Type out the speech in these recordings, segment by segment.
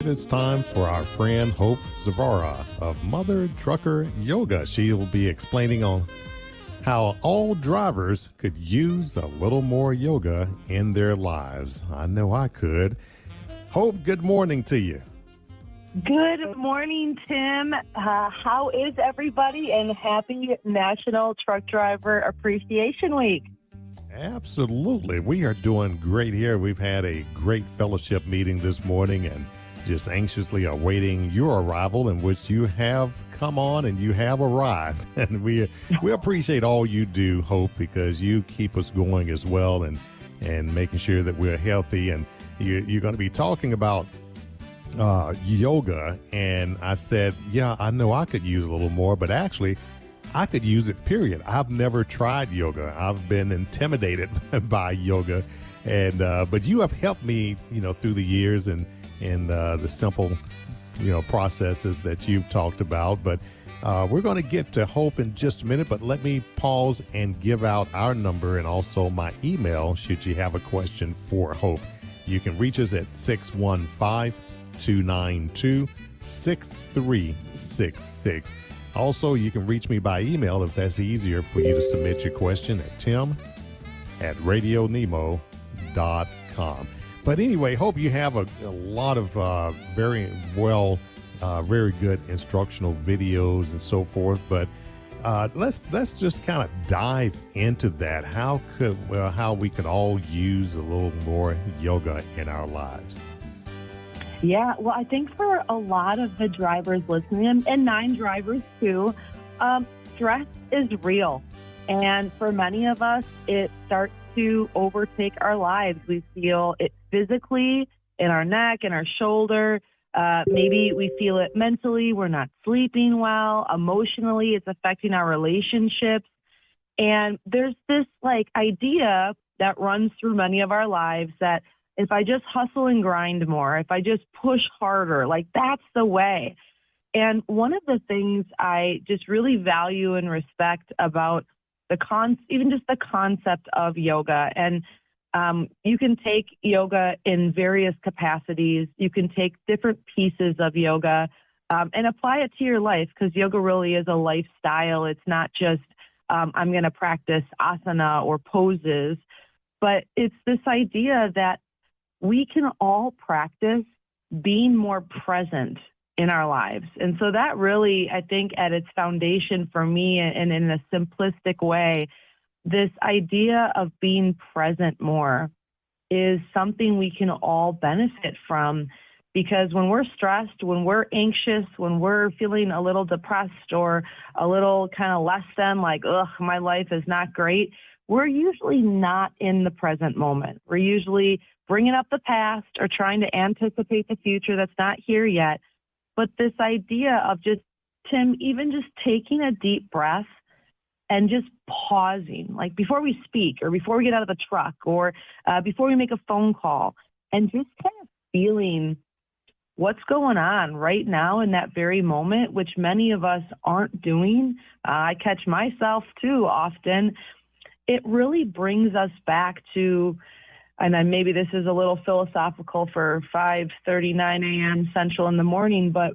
it's time for our friend Hope Zvara of Mother Trucker Yoga. She will be explaining on how all drivers could use a little more yoga in their lives. I know I could. Hope, good morning to you. Good morning, Tim. How is everybody? And happy National Truck Driver Appreciation Week. Absolutely. We are doing great here. We've had a great fellowship meeting this morning and just anxiously awaiting your arrival, in which you have come on and you have arrived. And we appreciate all you do, Hope, because you keep us going as well and making sure that we're healthy. And you're going to be talking about yoga. And I said, yeah, I know I could use a little more, but actually I could use it, period. I've never tried yoga. I've been intimidated by yoga, and but you have helped me, through the years and the simple, processes that you've talked about. But we're going to get to Hope in just a minute, but let me pause and give out our number and also my email should you have a question for Hope. You can reach us at 615-292-6366. Also, you can reach me by email if that's easier for you to submit your question at tim@radionemo.com. But anyway, hope you have a lot of very good instructional videos and so forth. But let's just kind of dive into that. How we could all use a little more yoga in our lives. Yeah, well, I think for a lot of the drivers listening, and non-drivers too, stress is real. And for many of us, it starts to overtake our lives. We feel it physically in our neck, in our shoulder. Maybe we feel it mentally. We're not sleeping well. Emotionally, it's affecting our relationships. And there's this idea that runs through many of our lives that if I just hustle and grind more, if I just push harder, that's the way. And one of the things I just really value and respect about even just the concept of yoga, and you can take yoga in various capacities. You can take different pieces of yoga and apply it to your life, because yoga really is a lifestyle. It's not just I'm going to practice asana or poses, but it's this idea that we can all practice being more present in our lives. And so that really, I think, at its foundation for me, and in a simplistic way, this idea of being present more is something we can all benefit from. Because when we're stressed, when we're anxious, when we're feeling a little depressed or a little kind of less than, my life is not great, we're usually not in the present moment. We're usually bringing up the past or trying to anticipate the future that's not here yet. But this idea of just, Tim, even just taking a deep breath and just pausing, before we speak or before we get out of the truck or before we make a phone call, and just kind of feeling what's going on right now in that very moment, which many of us aren't doing. I catch myself too often. It really brings us back to, and then maybe this is a little philosophical for 5:39 a.m. Central in the morning, but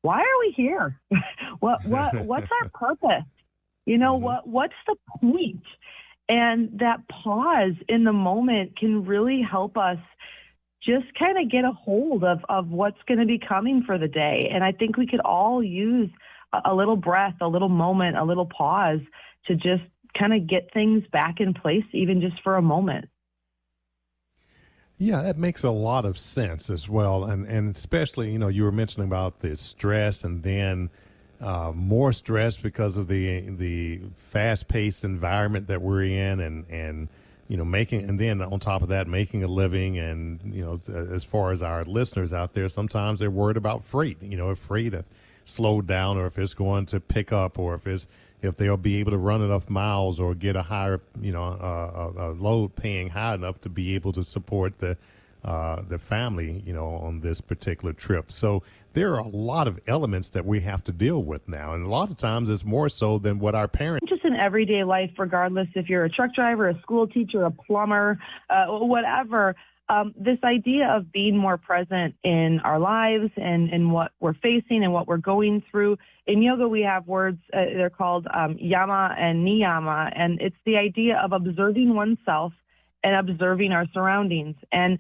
why are we here? What's our purpose? What's the point? And that pause in the moment can really help us just kind of get a hold of what's going to be coming for the day. And I think we could all use a little breath, a little moment, a little pause to just kind of get things back in place, even just for a moment. Yeah, that makes a lot of sense as well. And especially, you were mentioning about the stress and then more stress because of the fast-paced environment that we're in and making, and then on top of that, making a living. And, as far as our listeners out there, sometimes they're worried about freight, afraid to slow down, or if it's going to pick up, or if they'll be able to run enough miles or get a higher, a load paying high enough to be able to support the family, on this particular trip. So there are a lot of elements that we have to deal with now. And a lot of times it's more so than what our parents. Just in everyday life, regardless if you're a truck driver, a school teacher, a plumber, whatever, this idea of being more present in our lives and what we're facing and what we're going through. In yoga, we have words, they're called yama and niyama, and it's the idea of observing oneself and observing our surroundings. And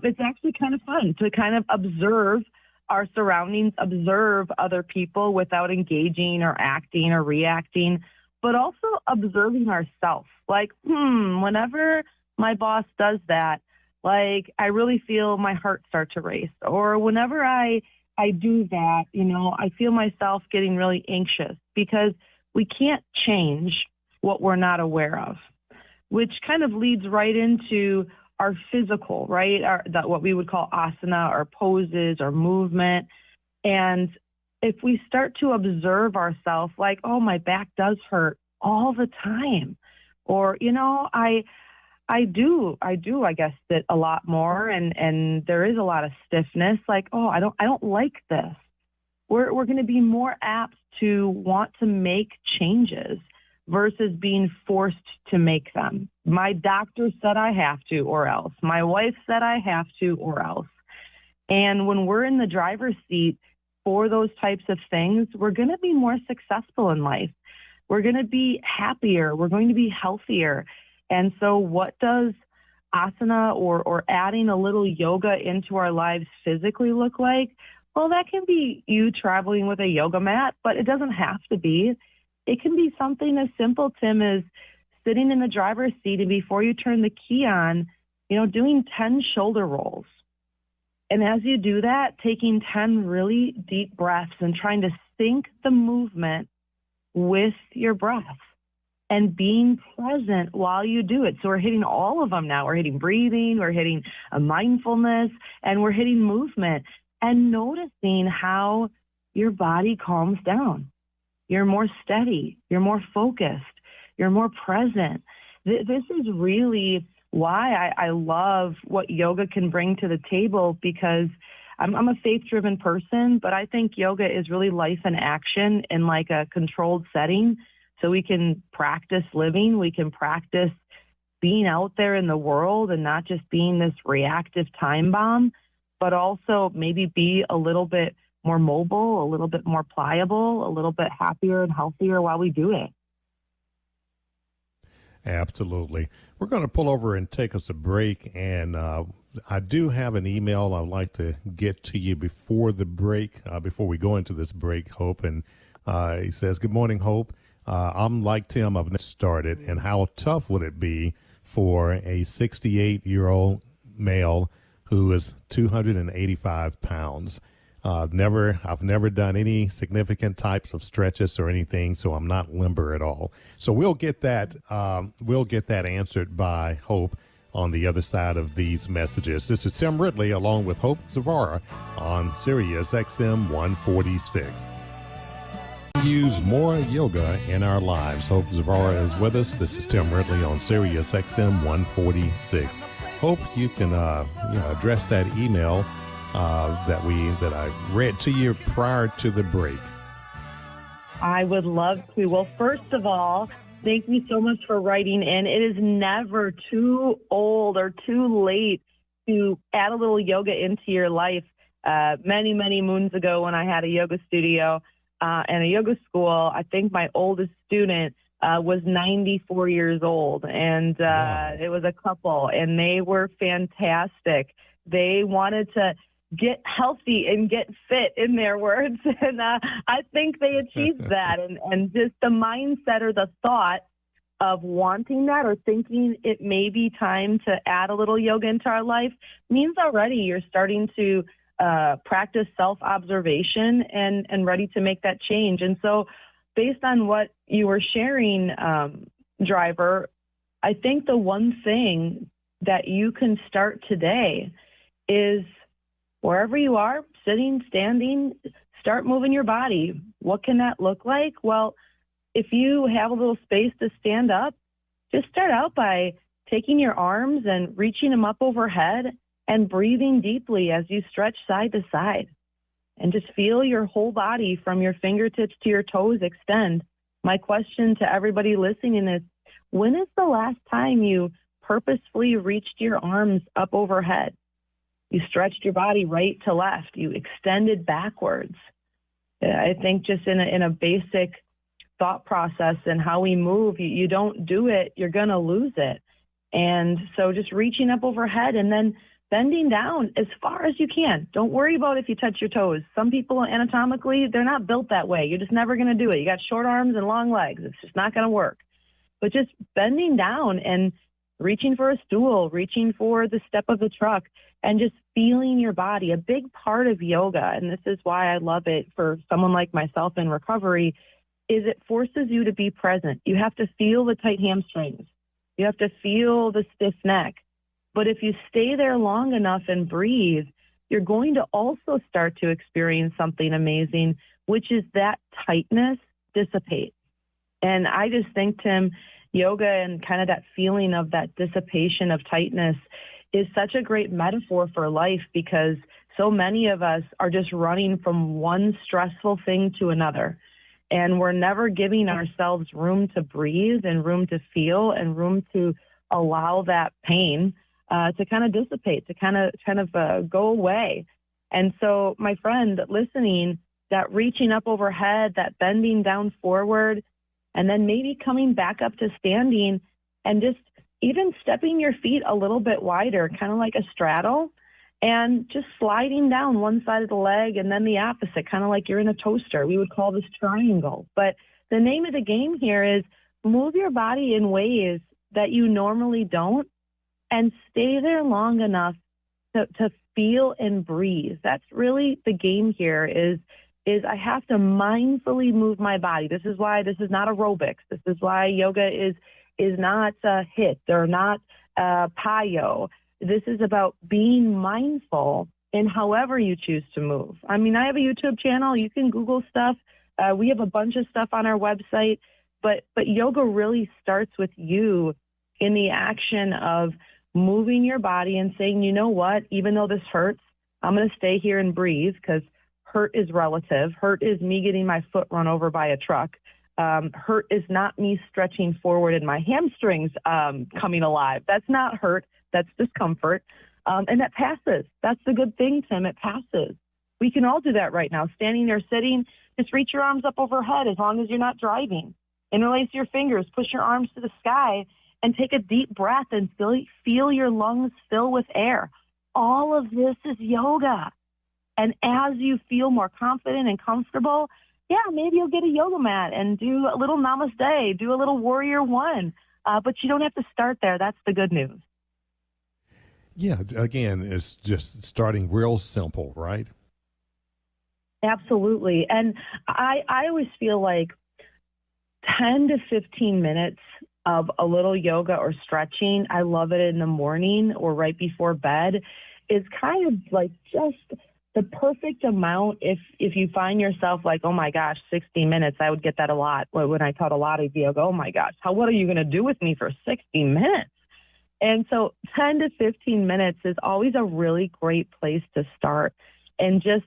it's actually kind of fun to kind of observe our surroundings, observe other people without engaging or acting or reacting, but also observing ourselves. Like, whenever my boss does that, like, I really feel my heart start to race. Or whenever I do that, I feel myself getting really anxious, because we can't change what we're not aware of, which kind of leads right into our physical, right? What we would call asana, or poses or movement. And if we start to observe ourselves, like, oh, my back does hurt all the time. Or, I do, I guess, sit a lot more, and there is a lot of stiffness. Like, oh, I don't like this. We're going to be more apt to want to make changes versus being forced to make them. My doctor said I have to, or else. My wife said I have to, or else. And when we're in the driver's seat for those types of things, we're going to be more successful in life. We're going to be happier. We're going to be healthier. And so what does asana or adding a little yoga into our lives physically look like? Well, that can be you traveling with a yoga mat, but it doesn't have to be. It can be something as simple, Tim, as sitting in the driver's seat, and before you turn the key on, doing 10 shoulder rolls. And as you do that, taking 10 really deep breaths and trying to sync the movement with your breath and being present while you do it. So we're hitting all of them now. We're hitting breathing, we're hitting a mindfulness, and we're hitting movement, and noticing how your body calms down. You're more steady, you're more focused, you're more present. This is really why I love what yoga can bring to the table, because I'm a faith-driven person, but I think yoga is really life in action in like a controlled setting. So we can practice living, we can practice being out there in the world and not just being this reactive time bomb, but also maybe be a little bit more mobile, a little bit more pliable, a little bit happier and healthier while we do it. Absolutely. We're going to pull over and take us a break, and I do have an email I'd like to get to you before the break, before we go into this break, Hope. And he says, "Good morning, Hope. I'm like Tim, I've never started, and how tough would it be for a 68-year-old male who is 285 pounds? I've never done any significant types of stretches or anything, so I'm not limber at all." So we'll get that answered by Hope on the other side of these messages. This is Tim Ridley along with Hope Zvara on Sirius XM 146. Use more yoga in our lives. Hope Zvara is with us. This is Tim Ridley on Sirius XM 146. Hope you can address that email that I read to you prior to the break. I would love to. Well, first of all, thank you so much for writing in. It is never too old or too late to add a little yoga into your life. Many, many moons ago, when I had a yoga studio and a yoga school, I think my oldest student was 94 years old, and Wow. It was a couple, and they were fantastic. They wanted to get healthy and get fit, in their words, and I think they achieved that. And just the mindset or the thought of wanting that or thinking it may be time to add a little yoga into our life means already you're starting to practice self-observation and ready to make that change. And so based on what you were sharing, driver, I think the one thing that you can start today is wherever you are, sitting, standing, start moving your body. What can that look like? Well, if you have a little space to stand up, just start out by taking your arms and reaching them up overhead and breathing deeply as you stretch side to side. And just feel your whole body from your fingertips to your toes extend. My question to everybody listening is, when is the last time you purposefully reached your arms up overhead. You stretched your body right to left. You extended backwards. I think just in a basic thought process and how we move, you don't do it, you're going to lose it. And so just reaching up overhead and then bending down as far as you can. Don't worry about if you touch your toes. Some people anatomically, they're not built that way. You're just never going to do it. You got short arms and long legs. It's just not going to work. But just bending down and reaching for a stool, reaching for the step of the truck, and just feeling your body. A big part of yoga, and this is why I love it for someone like myself in recovery, is it forces you to be present. You have to feel the tight hamstrings. You have to feel the stiff neck. But if you stay there long enough and breathe, you're going to also start to experience something amazing, which is that tightness dissipate. And I just think, Tim, yoga and kind of that feeling of that dissipation of tightness is such a great metaphor for life, because so many of us are just running from one stressful thing to another. And we're never giving ourselves room to breathe and room to feel and room to allow that pain to kind of dissipate, to kind of go away. And so, my friend, listening, that reaching up overhead, that bending down forward, and then maybe coming back up to standing and just even stepping your feet a little bit wider, kind of like a straddle, and just sliding down one side of the leg and then the opposite, kind of like you're in a toaster. We would call this triangle. But the name of the game here is move your body in ways that you normally don't and stay there long enough to feel and breathe. That's really the game here is I have to mindfully move my body. This is why this is not aerobics. This is why yoga is not HIIT or not PIO. This is about being mindful in however you choose to move. I mean, I have a YouTube channel. You can Google stuff. We have a bunch of stuff on our website. But yoga really starts with you in the action of moving your body and saying, you know what, even though this hurts, I'm going to stay here and breathe, because hurt is relative. Hurt is me getting my foot run over by a truck. Hurt is not me stretching forward and my hamstrings coming alive. That's not hurt. That's discomfort. And that passes. That's the good thing, Tim. It passes. We can all do that right now. Standing or sitting, just reach your arms up overhead as long as you're not driving. Interlace your fingers, push your arms to the sky, and take a deep breath and feel your lungs fill with air. All of this is yoga. And as you feel more confident and comfortable, yeah, maybe you'll get a yoga mat and do a little namaste, do a little warrior one. But you don't have to start there. That's the good news. Yeah, again, it's just starting real simple, right? Absolutely. And I always feel like 10 to 15 minutes of a little yoga or stretching, I love it in the morning or right before bed, is kind of like just the perfect amount if you find yourself like, oh my gosh, 60 minutes, I would get that a lot when I taught a lot of yoga. Oh my gosh, what are you going to do with me for 60 minutes? And so 10 to 15 minutes is always a really great place to start. And just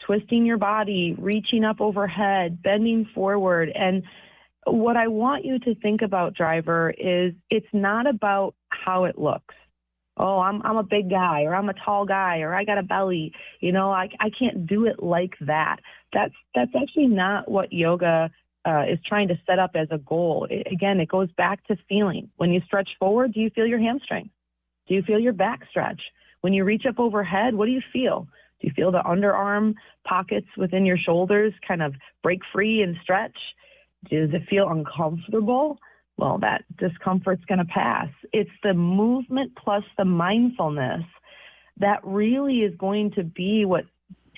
twisting your body, reaching up overhead, bending forward. And what I want you to think about, driver, is it's not about how it looks. Oh, I'm a big guy, or I'm a tall guy, or I got a belly. You know, I can't do it like that. That's actually not what yoga is trying to set up as a goal. Again, it goes back to feeling. When you stretch forward, do you feel your hamstring? Do you feel your back stretch? When you reach up overhead, what do you feel? Do you feel the underarm pockets within your shoulders kind of break free and stretch? Does it feel uncomfortable? Well, that discomfort's going to pass. It's the movement plus the mindfulness that really is going to be what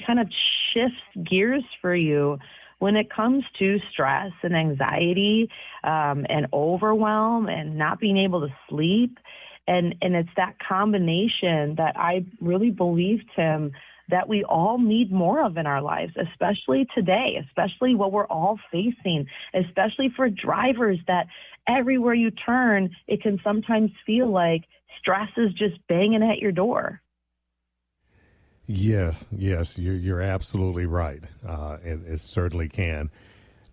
kind of shifts gears for you when it comes to stress and anxiety and overwhelm and not being able to sleep. And it's that combination that I really believe, Tim, that we all need more of in our lives, especially today, especially what we're all facing, especially for drivers that everywhere you turn, it can sometimes feel like stress is just banging at your door. Yes, you're absolutely right. It certainly can.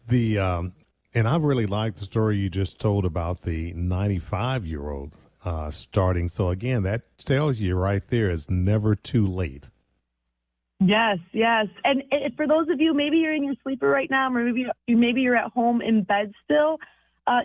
And I really like the story you just told about the 95-year-old starting. So again, that tells you right there it's never too late. Yes, yes. And for those of you, maybe you're in your sleeper right now, or maybe you're at home in bed still,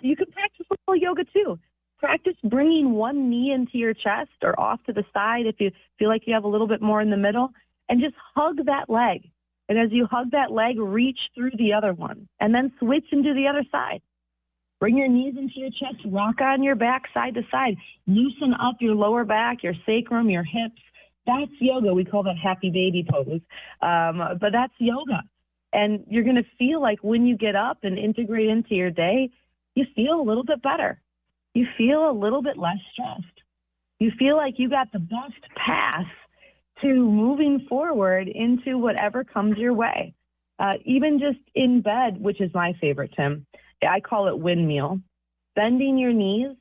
you can practice a little yoga too. Practice bringing one knee into your chest or off to the side if you feel like you have a little bit more in the middle, and just hug that leg. And as you hug that leg, reach through the other one, and then switch into the other side. Bring your knees into your chest, rock on your back side to side. Loosen up your lower back, your sacrum, your hips. That's yoga. We call that happy baby pose. But that's yoga. And you're going to feel like when you get up and integrate into your day, you feel a little bit better. You feel a little bit less stressed. You feel like you got the best path to moving forward into whatever comes your way. Even just in bed, which is my favorite, Tim, I call it windmill. Bending your knees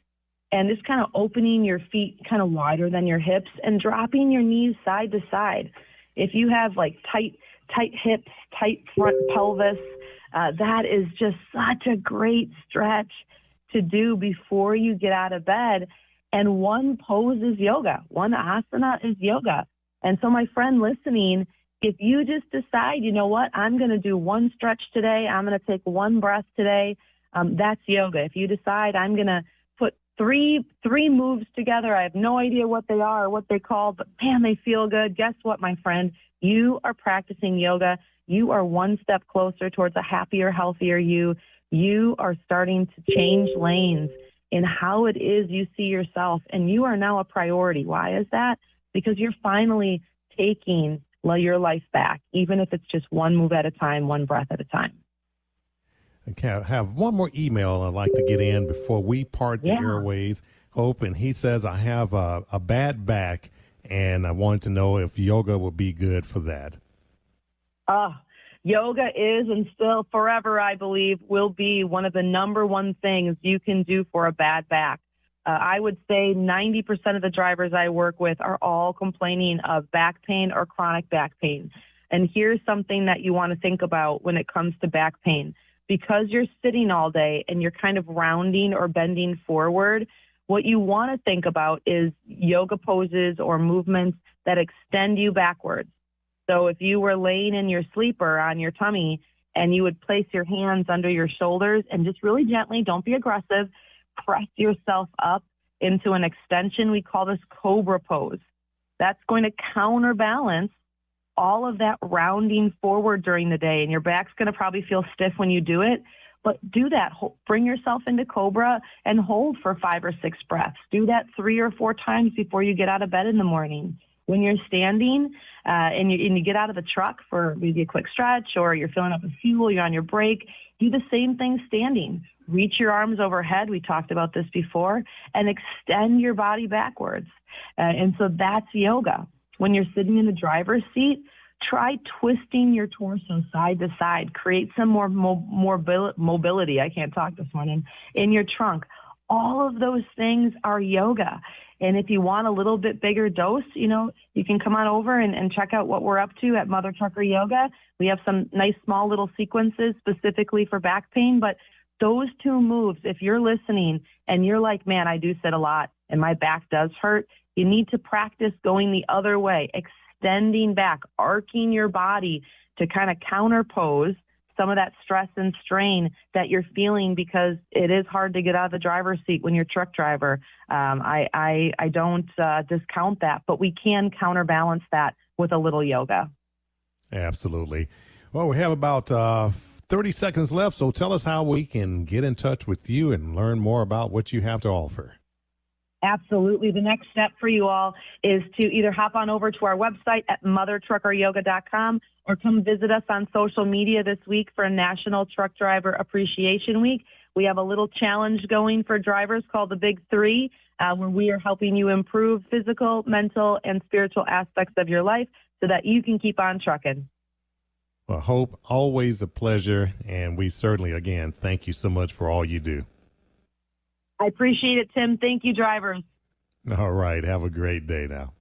and just kind of opening your feet kind of wider than your hips and dropping your knees side to side. If you have like tight hips, tight front pelvis, that is just such a great stretch to do before you get out of bed. And one pose is yoga. One asana is yoga. And so my friend listening, if you just decide, you know what, I'm going to do one stretch today, I'm going to take one breath today, that's yoga. If you decide I'm going to put three moves together, I have no idea what they are or what they call, but man, they feel good. Guess what, my friend? You are practicing yoga. You are one step closer towards a happier, healthier you. You are starting to change lanes in how it is you see yourself, and you are now a priority. Why is that? Because you're finally taking your life back, even if it's just one move at a time, one breath at a time. Okay, I have one more email I'd like to get in before we part the airways, Hope, and he says, I have a bad back, and I wanted to know if yoga would be good for that. Yoga is and still forever, I believe, will be one of the number one things you can do for a bad back. I would say 90% of the drivers I work with are all complaining of back pain or chronic back pain. And here's something that you want to think about when it comes to back pain. Because you're sitting all day and you're kind of rounding or bending forward, what you want to think about is yoga poses or movements that extend you backwards. So if you were laying in your sleeper on your tummy and you would place your hands under your shoulders and just really gently, don't be aggressive, press yourself up into an extension. We call this cobra pose. That's going to counterbalance all of that rounding forward during the day. And your back's going to probably feel stiff when you do it, but do that. Bring yourself into cobra and hold for 5 or 6 breaths. Do that 3 or 4 times before you get out of bed in the morning. When you're standing and you get out of the truck for maybe a quick stretch, or you're filling up with fuel, you're on your break, do the same thing standing. Reach your arms overhead. We talked about this before, and extend your body backwards. And so that's yoga. When you're sitting in the driver's seat, try twisting your torso side to side. Create some more mobility. I can't talk this morning. In your trunk. All of those things are yoga. And if you want a little bit bigger dose, you can come on over and check out what we're up to at Mother Trucker Yoga. We have some nice small little sequences specifically for back pain. But those 2 moves, if you're listening and you're like, man, I do sit a lot and my back does hurt, you need to practice going the other way, extending back, arcing your body to kind of counterpose some of that stress and strain that you're feeling, because it is hard to get out of the driver's seat when you're a truck driver. I don't discount that, but we can counterbalance that with a little yoga. Absolutely. Well, we have about 30 seconds left, so tell us how we can get in touch with you and learn more about what you have to offer. Absolutely. The next step for you all is to either hop on over to our website at mothertruckeryoga.com or come visit us on social media this week for National Truck Driver Appreciation Week. We have a little challenge going for drivers called the Big 3, where we are helping you improve physical, mental, and spiritual aspects of your life so that you can keep on trucking. Well, Hope, always a pleasure, and we certainly, again, thank you so much for all you do. I appreciate it, Tim. Thank you, drivers. All right. Have a great day now.